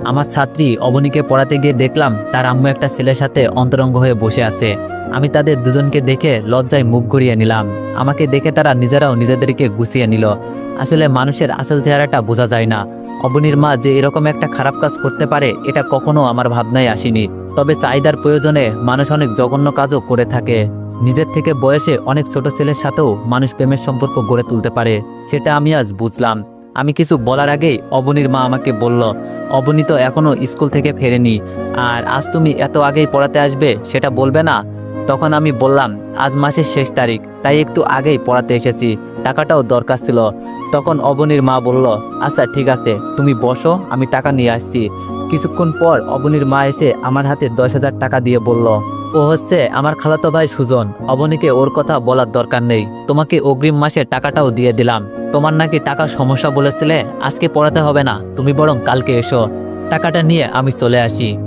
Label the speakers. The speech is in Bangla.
Speaker 1: আমার ছাত্রী অবনীকে পড়াতে গিয়ে দেখলাম তার আম্মু একটা ছেলের সাথে অন্তরঙ্গ হয়ে বসে আছে। আমি তাদের দুজনকে দেখে লজ্জায় মুখ ঘুরিয়ে নিলাম। আমাকে দেখে তারা নিজেরাও নিজেদেরকে গুছিয়ে নিল। আসলে মানুষের আসল চেহারাটা বোঝা যায় না। অবনীর মা যে এরকম একটা খারাপ কাজ করতে পারে এটা কখনো আমার ভাবনায় আসেনি। তবে চাহিদার প্রয়োজনে মানুষ অনেক জঘন্য কাজও করে থাকে। নিজের থেকে বয়সে অনেক ছোট ছেলের সাথেও মানুষ প্রেমের সম্পর্ক গড়ে তুলতে পারে, সেটা আমি আজ বুঝলাম। আমি কিছু বলার আগেই অবনীর মা আমাকে বলল, অবনী তো এখনো স্কুল থেকে ফেরেনি, আর আজ তুমি এত আগেই পড়াতে আসবে সেটা বলবে না? তখন আমি বললাম, আজ মাসের শেষ তারিখ, তাই একটু আগেই পড়াতে এসেছি, টাকাটাও দরকার ছিল। তখন অবনীর মা বলল, আচ্ছা ঠিক আছে, তুমি বসো, আমি টাকা নিয়ে আসছি। কিছুক্ষণ পর অবনীর মা এসে আমার হাতে 10,000 টাকা দিয়ে বলল, ও হচ্ছে আমার খালাতো ভাই সুজন, অবনীকে ওর কথা বলার দরকার নেই, তোমাকে অগ্রিম মাসে টাকাটাও দিয়ে দিলাম। তোমার নাকি টাকার সমস্যা বলেছিলে, আজকে পড়াতে হবে না, তুমি বরং কালকে এসো। টাকাটা নিয়ে আমি চলে আসি।